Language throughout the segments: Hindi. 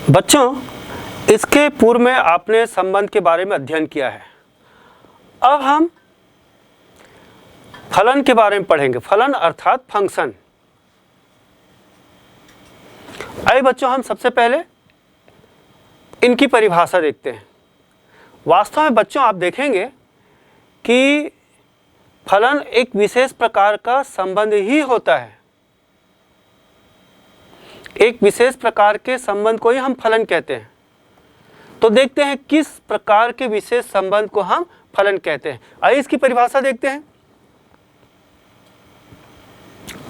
बच्चों, इसके पूर्व में आपने संबंध के बारे में अध्ययन किया है। अब हम फलन के बारे में पढ़ेंगे। फलन अर्थात फंक्शन। आइए बच्चों, हम सबसे पहले इनकी परिभाषा देखते हैं। वास्तव में बच्चों, आप देखेंगे कि फलन एक विशेष प्रकार का संबंध ही होता है। एक विशेष प्रकार के संबंध को ही हम फलन कहते हैं। तो देखते हैं किस प्रकार के विशेष संबंध को हम फलन कहते हैं। आइए इसकी परिभाषा देखते हैं।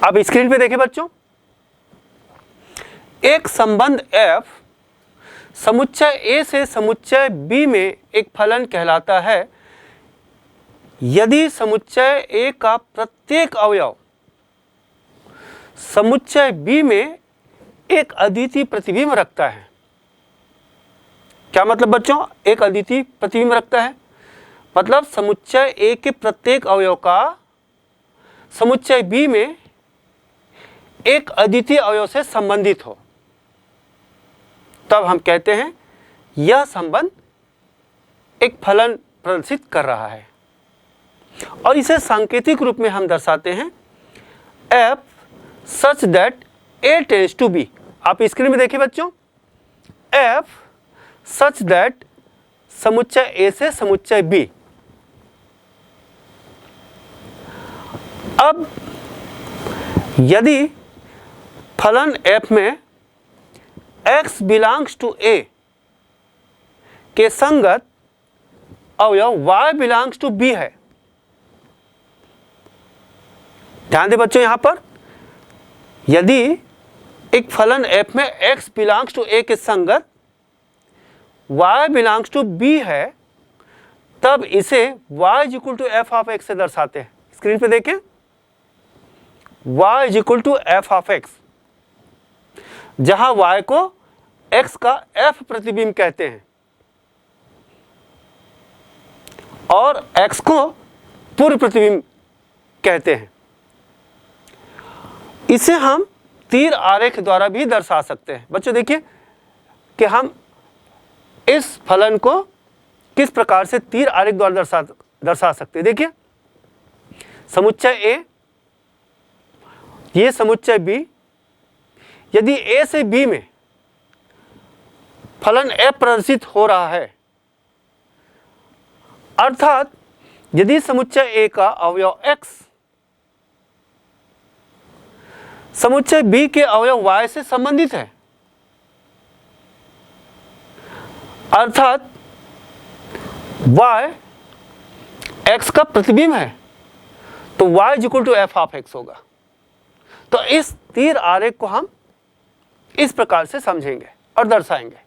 अब स्क्रीन पे देखें बच्चों, एक संबंध f समुच्चय A से समुच्चय B में एक फलन कहलाता है यदि समुच्चय A का प्रत्येक अवयव समुच्चय B में एक अद्वितीय प्रतिबिंब रखता है। क्या मतलब बच्चों? एक अद्वितीय प्रतिबिंब रखता है मतलब समुच्चय A के प्रत्येक अवयव का समुच्चय B में एक अद्वितीय अवयव से संबंधित हो, तब हम कहते हैं यह संबंध एक फलन प्रदर्शित कर रहा है। और इसे सांकेतिक रूप में हम दर्शाते हैं f such that A tends to B। आप स्क्रीन में देखिए बच्चों, f such that समुच्चय A से समुच्चय B। अब यदि फलन f में x belongs to A के संगत अवयव y belongs to B है। ध्यान दें बच्चों, यहां पर यदि एक फलन f में x belongs to A के संगत y belongs to B है, तब इसे y is equal to f of x से दर्शाते हैं। स्क्रीन पे देखें, y is equal to f of x, जहां y को x का f प्रतिबिंब कहते हैं और x को पूर्व प्रतिबिंब कहते हैं। इसे हम तीर आरेख द्वारा भी दर्शा सकते हैं। बच्चों देखिए कि हम इस फलन को किस प्रकार से तीर आरेख द्वारा दर्शा सकते हैं। देखिए, समुच्चय A, ये समुच्चय B, यदि A से B में फलन f प्रदर्शित हो रहा है, अर्थात यदि समुच्चय A का अवयव x समुच्चय B के अवयव y से संबंधित है, अर्थात y x का प्रतिबिंब है, तो y is equal to f of x होगा। तो इस तीर आरेख को हम इस प्रकार से समझेंगे और दर्शाएंगे।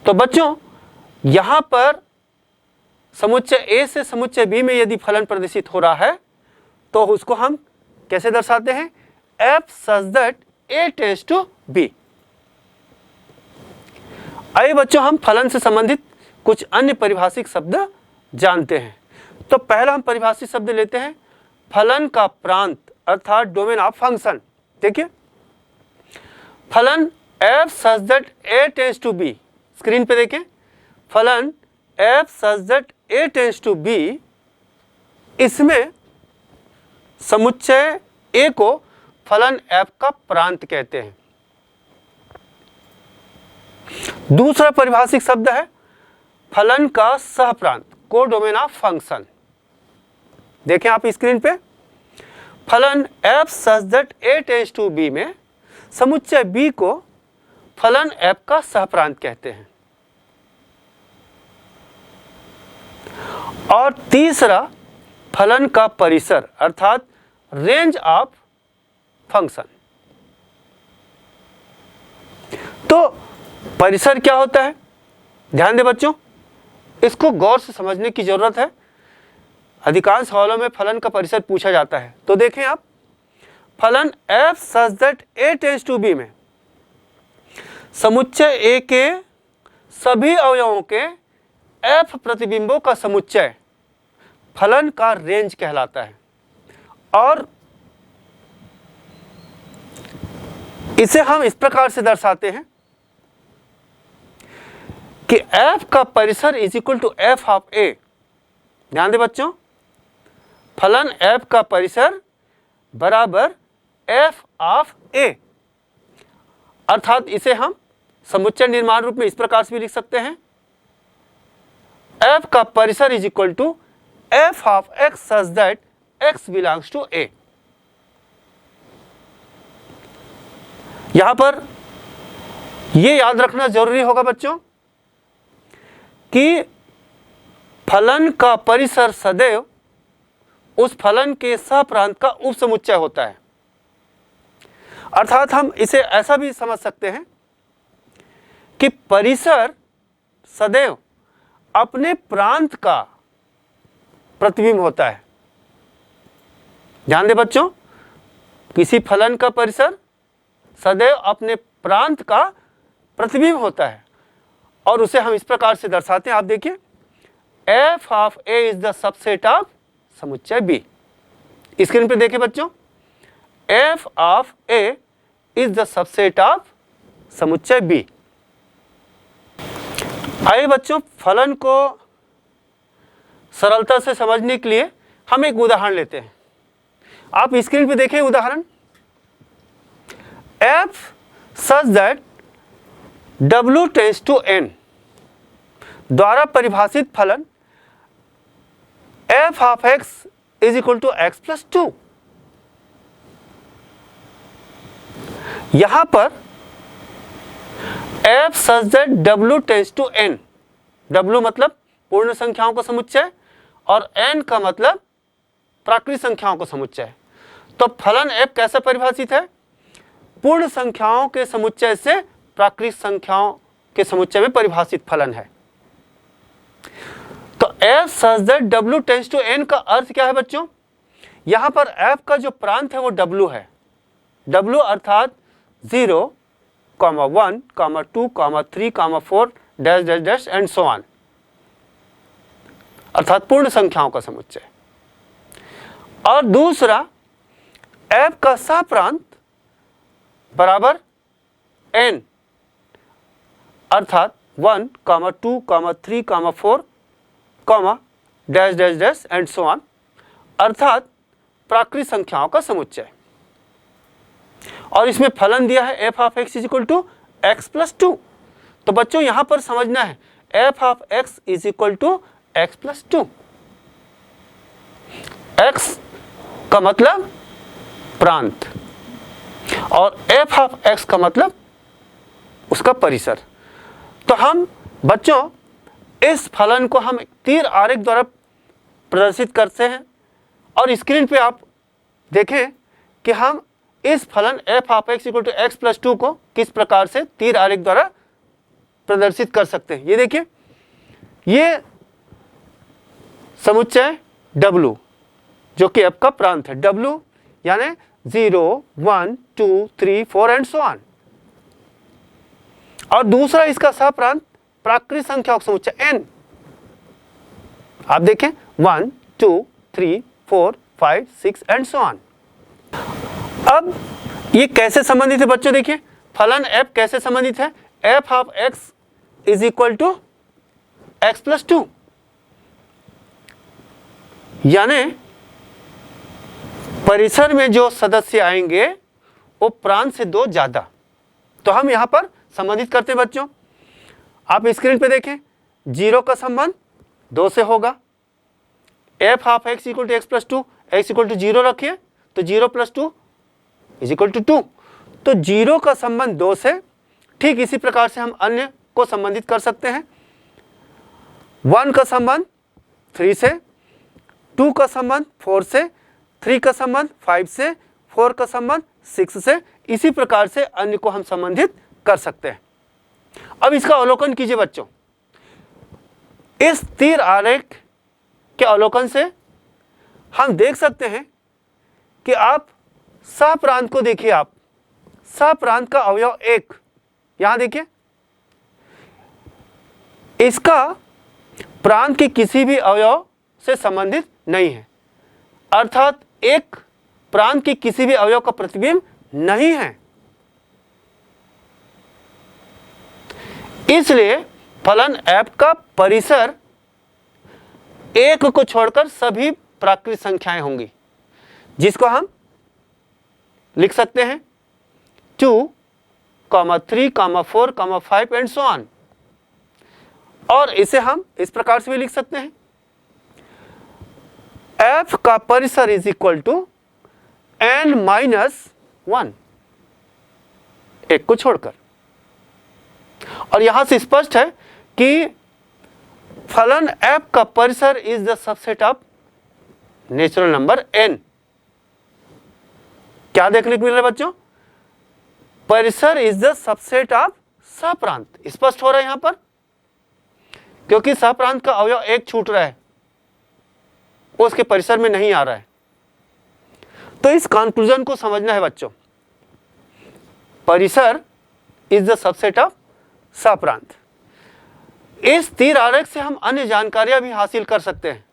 तो बच्चों, यहां पर समुच्चय A से समुच्चय B में यदि फलन प्रदर्शित हो रहा है तो उसको हम कैसे दर्शाते हैं? f such that A tends to B। आइए बच्चों, हम फलन से संबंधित कुछ अन्य परिभाषिक शब्द जानते हैं। तो पहला हम परिभाषित शब्द लेते हैं फलन का प्रांत अर्थात डोमेन ऑफ फंक्शन। देखिए, फलन f such that A tends to B, screen पे देखें, फलन f such that A tends to B, इसमें समुच्चय A को फलन f का प्रांत कहते हैं। दूसरा परिभाषिक शब्द है फलन का सहप्रांत कोडोमेन ऑफ फंक्शन। देखें आप स्क्रीन पे, फलन f such that A tends to B में समुच्चय B को फलन f का सहप्रांत कहते हैं। और तीसरा फलन का परिसर अर्थात रेंज ऑफ फंक्शन। तो परिसर क्या होता है? ध्यान दें बच्चों, इसको गौर से समझने की जरूरत है। अधिकांश सवालों में फलन का परिसर पूछा जाता है। तो देखें आप, फलन f such that A tends to B में समुच्चय A के सभी अवयवों के f प्रतिबिंबों का समुच्चय फलन का रेंज कहलाता है। और इसे हम इस प्रकार से दर्शाते हैं कि f का परिसर is equal to f of a। ध्यान दे बच्चों, फलन f का परिसर बराबर f ऑफ a, अर्थात इसे हम समुच्चय निर्माण रूप में इस प्रकार से भी लिख सकते हैं, f का परिसर is equal to f of x such that x belongs to a। यहां पर यह याद रखना जरूरी होगा बच्चों कि फलन का परिसर सदैव उस फलन के सहप्रांत का उपसमुच्चय होता है। अर्थात हम इसे ऐसा भी समझ सकते हैं कि परिसर सदैव अपने प्रांत का प्रतिबिंब होता है। ध्यान दें बच्चों, किसी फलन का परिसर सदैव अपने प्रांत का प्रतिबिंब होता है और उसे हम इस प्रकार से दर्शाते हैं। आप देखिए, f of a is the subset of समुच्चय b। स्क्रीन पे देखिए बच्चों, f of a is the subset of समुच्चय b। आइए बच्चों, फलन को सरलता से समझने के लिए हम एक उदाहरण लेते हैं। आप स्क्रीन पे देखें उदाहरण, f such that w tends to n द्वारा परिभाषित फलन f of x is equal to x plus 2। यहां पर f such that w tends to n, w मतलब पूर्ण संख्याओं का समुच्चय और n का मतलब प्राकृत संख्याओं का समुच्चय। तो फलन f कैसे परिभाषित है? पूर्ण संख्याओं के समुच्चय से प्राकृत संख्याओं के समुच्चय में परिभाषित फलन है। तो f such that w tends to n का अर्थ क्या है बच्चों? यहां पर f का जो प्रांत है वो w है। w अर्थात 0, 1, 2, 3, 4 dash dash dash and so on, अर्थात पूर्ण संख्याओं का समुच्चय। और दूसरा f का सहप्रांत बराबर n, अर्थात 1, 2, 3, 4 dash dash dash and so on, अर्थात प्राकृत संख्याओं का समुच्चय। और इसमें फलन दिया है f of x is equal to x plus 2। तो बच्चों यहां पर समझना है f of x is equal to x plus 2। x का मतलब प्रांत और f ऑफ x का मतलब उसका परिसर। तो हम बच्चों इस फलन को हम तीर आरेख द्वारा प्रदर्शित करते हैं और स्क्रीन पे आप देखें कि हम इस फलन f of x equal to x plus 2 को किस प्रकार से तीर आरेख द्वारा प्रदर्शित कर सकते हैं। ये देखिए, ये समुच्चय w जो कि f का प्रांत है, w यानी 0, 1, 2, 3, 4 एंड सो ऑन। और दूसरा इसका सहप्रांत प्राकृत संख्याओं का समुच्चय n। आप देखें 1, 2, 3, 4, 5, 6 एंड सो ऑन। अब ये कैसे संबंधित है बच्चों? देखिए फलन f कैसे संबंधित है? f of x is equal to x plus 2, यानी परिसर में जो सदस्य आएंगे वो प्रांत से 2 ज्यादा। तो हम यहां पर संबंधित करते हैं बच्चों। आप स्क्रीन पे देखें, 0 का संबंध 2 से होगा। f of x equal to x plus 2, x equal to 0 रखिए तो 0 प्लस 2 इज इक्वल टू 2। तो 0 का संबंध 2 से, ठीक इसी प्रकार से हम अन्य को संबंधित कर सकते हैं। 1 का संबंध 3 से, 2 का संबंध 4 से, 3 का संबंध 5 से, 4 का संबंध 6 से, इसी प्रकार से अन्य को हम संबंधित कर सकते हैं। अब इसका अवलोकन कीजिए बच्चों। इस तीर आरेख के अवलोकन से हम देख सकते हैं कि आप सहप्रांत को देखिए। आप सहप्रांत का अवयव 1 यहां देखिए, इसका प्रांत के किसी भी अवयव से संबंधित नहीं है, अर्थात एक प्रांत के किसी भी अवयव का प्रतिबिंब नहीं है। इसलिए फलन f का परिसर एक को छोड़कर सभी प्राकृत संख्याएं होंगी, जिसको हम लिख सकते हैं 2, 3, 4, 5 एंड सो ऑन। और इसे हम इस प्रकार से भी लिख सकते हैं f का परिसर इज इक्वल टू n-1, एक को छोड़कर। और यहां से स्पष्ट है कि फलन f का परिसर is the subset of natural number n। क्या देखने को मिल रहा है बच्चों? परिसर इज द सबसेट ऑफ सहप्रांत। स्पष्ट हो रहा है यहां पर, क्योंकि सहप्रांत का अवयव एक छूट रहा है, वो उसके परिसर में नहीं आ रहा है। तो इस कंक्लूजन को समझना है बच्चों, परिसर इज द सबसेट ऑफ सहप्रांत। इस तीर आरेख से हम अन्य जानकारियां भी हासिल कर सकते हैं।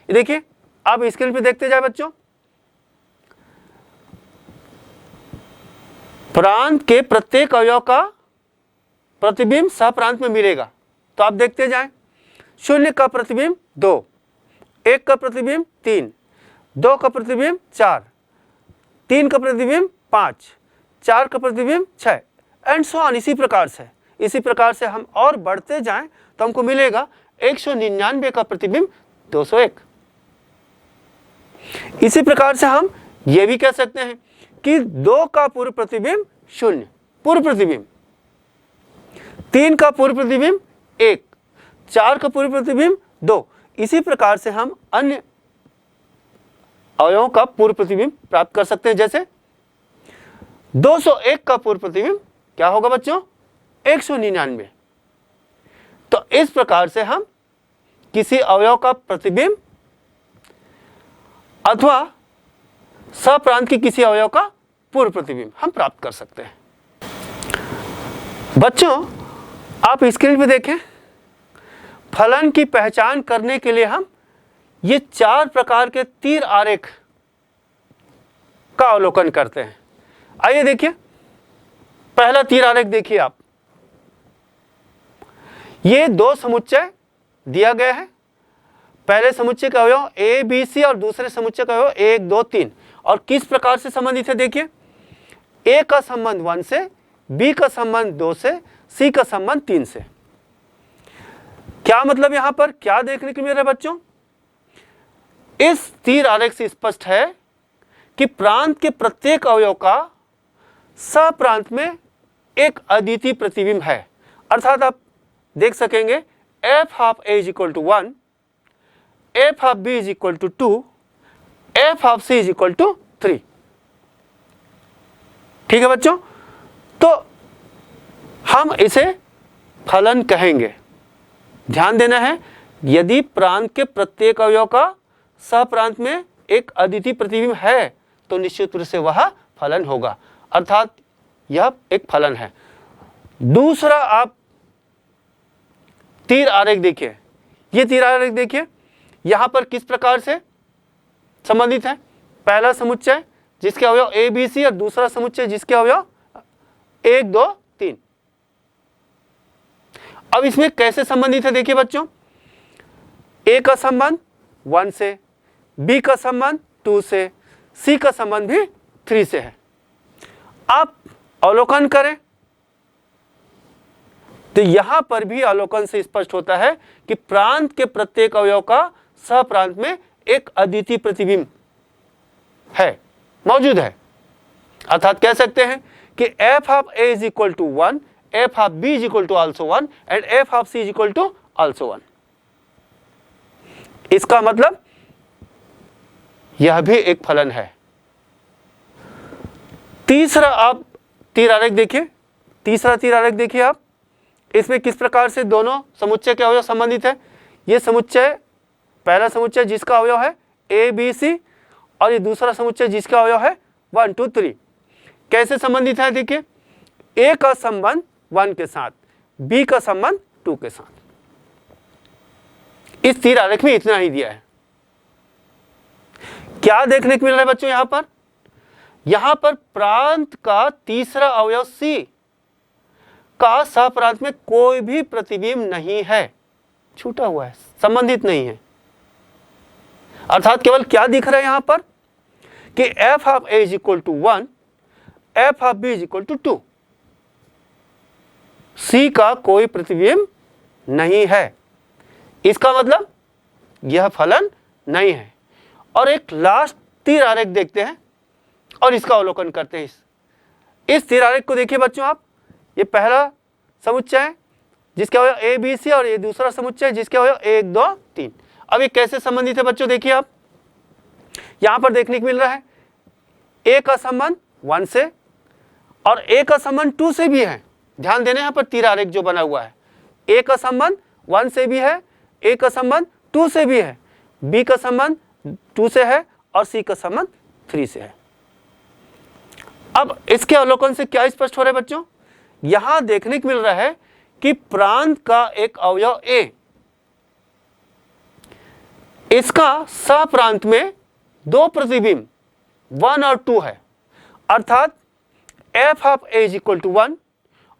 ये देखिए, आप स्क्रीन पे देखते जाए बच्चों, प्रांत के प्रत्येक अवयव का प्रतिबिंब सहप्रांत में मिलेगा। तो आप देखते जाएं, 0 का प्रतिबिंब 2, 1 का प्रतिबिंब 3, 2 का प्रतिबिंब 4, 3 का प्रतिबिंब 5, 4 का प्रतिबिंब 6 एंड सो ऑन। इसी प्रकार से हम और बढ़ते जाएं तो हमको मिलेगा 199 का प्रतिबिंब 201। इसी प्रकार से हम ये भी कह सकते हैं कि 2 का पूर्व प्रतिबिंब 0, पूर्व प्रतिबिंब, 3 का पूर्व प्रतिबिंब 1, 4 का पूर्व प्रतिबिंब 2। इसी प्रकार से हम अन्य अवयवों का पूर्व प्रतिबिंब प्राप्त कर सकते हैं। जैसे 201 का पूर्व प्रतिबिंब क्या होगा बच्चों? 199। तो इस प्रकार से हम किसी अवयव का प्रतिबिंब अथवा सहप्रांत की किसी अवयव का पूर्व प्रतिबिंब हम प्राप्त कर सकते हैं। बच्चों, आप स्क्रीन पे देखें, फलन की पहचान करने के लिए हम ये 4 प्रकार के तीर आरेख का अवलोकन करते हैं। आइए देखिए, पहला तीर आरेख देखिए आप, ये 2 समुच्चय दिया गया है। पहले समुच्चय का अवयव ए बी सी और दूसरे समुच्चय का अवयव 1 2 3। और किस प्रकार से संबंधित है देखिए, ए का संबंध 1 से, बी का संबंध 2 से, सी का संबंध 3 से। क्या मतलब यहां पर क्या देखने को मिल रहा है बच्चों? इस तीर आरेख से स्पष्ट है कि प्रांत के प्रत्येक अवयव का सहप्रांत में एक अद्वितीय प्रतिबिंब है। अर्थात आप देख सकेंगे f of a is equal to 1, f of b is equal to 2, f of c is equal to 3। ठीक है बच्चों, तो हम इसे फलन कहेंगे। ध्यान देना है, यदि प्रांत के प्रत्येक अवयव का सहप्रांत में एक अद्वितीय प्रतिबिंब है तो निश्चित रूप से वह फलन होगा, अर्थात यह एक फलन है। दूसरा आप तीर आरेख देखिए, ये तीर आरेख देखिए, यहां पर किस प्रकार से संबंधित है। पहला समुच्चय जिसके अवयव ए बी सी और दूसरा समुच्चय जिसके अवयव 1 2 3। अब इसमें कैसे संबंधित है देखिए बच्चों, ए का संबंध 1 से, बी का संबंध 2 से, सी का संबंध भी 3 से है। आप अवलोकन करें तो यहां पर भी अवलोकन से स्पष्ट होता है कि प्रांत के प्रत्येक अवयव का सहप्रांत में एक अद्वितीय प्रतिबिंब है, मौजूद है। अर्थात कह सकते हैं कि f of a is equal to 1, f of b is equal to also 1 and f of c is equal to also 1। इसका मतलब यह भी एक फलन है। तीसरा आप तीर आरेख देखिए, तीसरा तीर आरेख देखिए आप, इसमें किस प्रकार से दोनों समुच्चय के अवयव संबंधित है। ये समुच्चय, पहला समुच्चय जिसका अवयव है ए बी सी और ये दूसरा समुच्चय जिसका अवयव है 1 2 3। कैसे संबंधित है देखिए, ए का संबंध 1 के साथ, बी का संबंध 2 के साथ। इस तीर आरेख में इतना ही दिया है। क्या देखने को मिल रहा है बच्चों यहां पर प्रांत का तीसरा अवयव सी का सहप्रांत में कोई भी प्रतिबिंब नहीं है, छूटा हुआ है, संबंधित नहीं है। अर्थात केवल क्या दिख रहा है यहां पर कि f of a is equal to 1, f of b is equal to 2। C का कोई प्रतिबिंब नहीं है, इसका मतलब यह फलन नहीं है। और एक लास्ट तीर आरेख देखते हैं और इसका अवलोकन करते हैं। इस तीर आरेख को देखिए बच्चों आप, ये पहला समुच्चय है जिसका हो ए बी सी, और ये दूसरा समुच्चय जिसका हो 1 2 3। अब ये कैसे संबंधित है बच्चों, देखिए आप यहां पर देखने को मिल रहा है ए का संबंध 1 से और ए का संबंध 2 से भी है। ध्यान देना यहाँ पर तीर आरेख जो बना हुआ है, ए का संबंध 1 से भी है, ए का संबंध 2 से भी है, बी का संबंध 2 से है और सी का संबंध 3 से है। अब इसके अवलोकन से क्या स्पष्ट हो रहा है बच्चों, यहां देखने को मिल रहा है कि प्रांत का एक अवयव ए, इसका सहप्रांत में 2 प्रतिबिंब 1 और 2 है। अर्थात f of a is equal to 1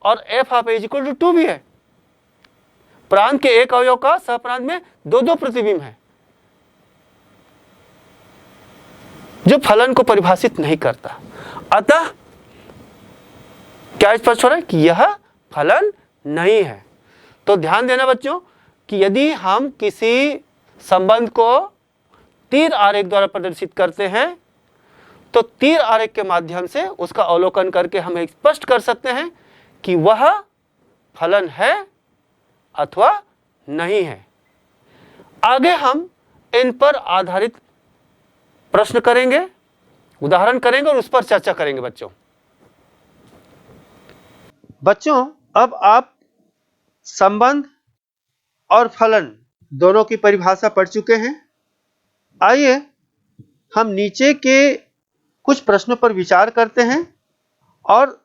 और f of a is equal to 2 भी है। प्रांत के एक अवयव का सहप्रांत में 2 प्रतिबिंब है, जो फलन को परिभाषित नहीं करता। अतः क्या स्पष्ट हो रहा है कि यह फलन नहीं है। तो ध्यान देना बच्चों कि यदि हम किसी संबंध को तीर आरेख द्वारा प्रदर्शित करते हैं तो तीर आरेख के माध्यम से उसका अवलोकन करके हम स्पष्ट कर सकते हैं कि वह फलन है अथवा नहीं है। आगे हम इन पर आधारित प्रश्न करेंगे, उदाहरण करेंगे और उस पर चर्चा करेंगे बच्चों अब आप संबंध और फलन दोनों की परिभाषा पढ़ चुके हैं। आइए हम नीचे के कुछ प्रश्नों पर विचार करते हैं और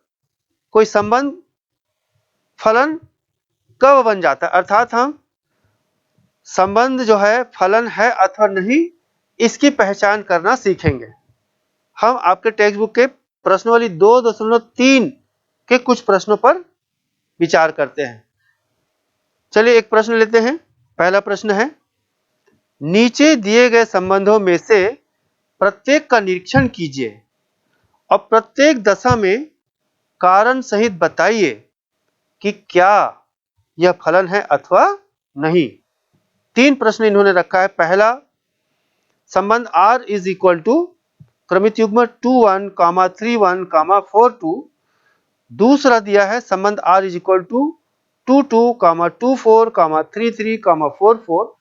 कोई संबंध फलन कब बन जाता है, अर्थात हम संबंध जो है फलन है अथवा नहीं, इसकी पहचान करना सीखेंगे। हम आपके टेक्स्ट बुक के प्रश्नावली 2.3 के कुछ प्रश्नों पर विचार करते हैं। चलिए एक प्रश्न लेते हैं। पहला प्रश्न है, नीचे दिए गए संबंधों में से प्रत्येक का निरीक्षण कीजिए और प्रत्येक दशा में कारण सहित बताइए कि क्या यह फलन है अथवा नहीं। 3 प्रश्न इन्होंने रखा है। पहला, संबंध R इज इक्वल टू क्रमित युग्म 21, 31, 42। दूसरा दिया है संबंध R इज इक्वल टू 22, 24, 33, 44।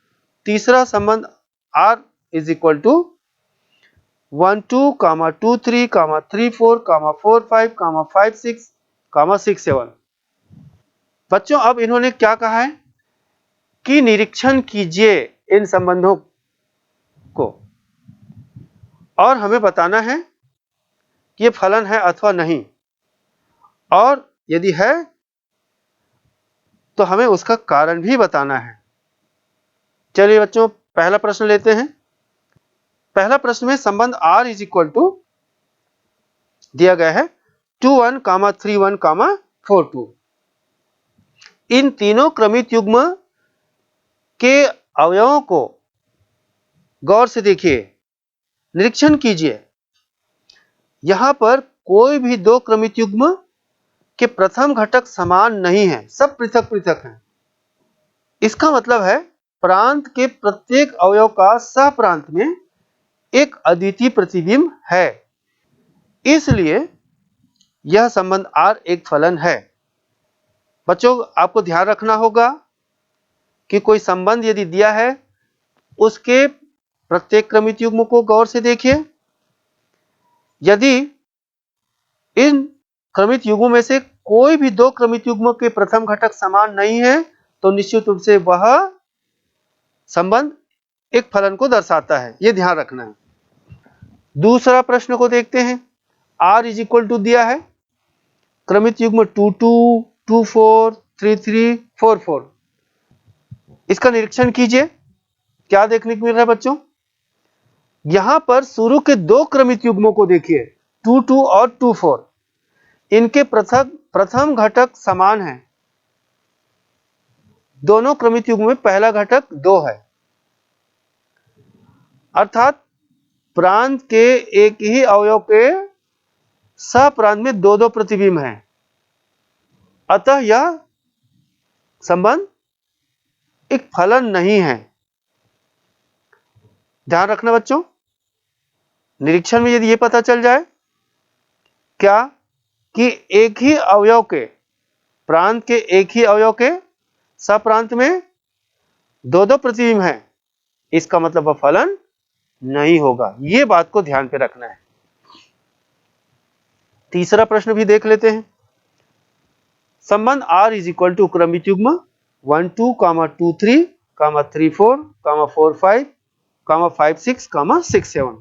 तीसरा संबंध R इज इक्वल टू 12, 23, 34, 45, 56, 67। बच्चों अब इन्होंने क्या कहा है कि निरीक्षण कीजिए इन संबंधों को और हमें बताना है कि ये फलन है अथवा नहीं, और यदि है तो हमें उसका कारण भी बताना है। चलिए बच्चों पहला प्रश्न लेते हैं। पहला प्रश्न में संबंध R इज इक्वल टू दिया गया है 21, 31, 42। इन तीनों क्रमित युग्म के अवयवों को गौर से देखिए, निरीक्षण कीजिए। यहां पर कोई भी 2 क्रमित युग्म के प्रथम घटक समान नहीं है, सब पृथक पृथक हैं। इसका मतलब है प्रांत के प्रत्येक अवयव का सहप्रांत में एक अद्वितीय प्रतिबिंब है, इसलिए यह संबंध R एक फलन है। बच्चों आपको ध्यान रखना होगा कि कोई संबंध यदि दिया है उसके प्रत्येक क्रमित युग्म को गौर से देखिए। यदि इन क्रमित युग्मों में से कोई भी 2 क्रमित युग्मों के प्रथम घटक समान नहीं है तो निश्चित रूप से वह संबंध एक फलन को दर्शाता है, यह ध्यान रखना है। दूसरा प्रश्न को देखते हैं। R इज इक्वल टू दिया है क्रमित युग्म 22, 24, 33, 44। इसका निरीक्षण कीजिए। क्या देखने को मिल रहा है बच्चों, यहां पर शुरू के 2 क्रमित युग्मों को देखिए 22 और 24। इनके प्रथम घटक समान हैं, दोनों क्रमित युग्म में पहला घटक 2 है, अर्थात प्रांत के एक ही अवयव के सहप्रांत में दो दो प्रतिबिंब हैं। अतः यह संबंध एक फलन नहीं है। ध्यान रखना बच्चों, निरीक्षण में यदि यह पता चल जाए क्या कि एक ही अवयव के प्रांत के एक ही अवयव के सप्रांत में दो दो प्रतिबिंब हैं, इसका मतलब वह फलन नहीं होगा। यह बात को ध्यान पे रखना है। तीसरा प्रश्न भी देख लेते हैं। संबंध R इज इक्वल टू क्रमित युग्म 1 2 2 3 3 4 4 5 5 6 6 7।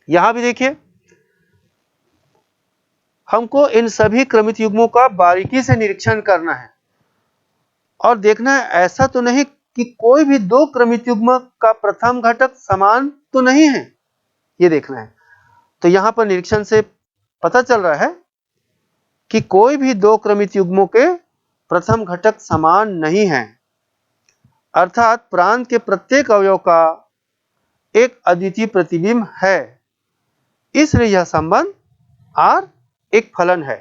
यहां भी देखिए, हमको इन सभी क्रमित युग्मों का बारीकी से निरीक्षण करना है और देखना है ऐसा तो नहीं कि कोई भी दो क्रमित युग्म का प्रथम घटक समान तो नहीं है, यह देखना है। तो यहां पर निरीक्षण से पता चल रहा है कि कोई भी दो क्रमित युग्मों के प्रथम घटक समान नहीं है, अर्थात प्रांत के प्रत्येक अवयव का एक अद्वितीय प्रतिबिंब है। इसलिए यह संबंध R एक फलन है।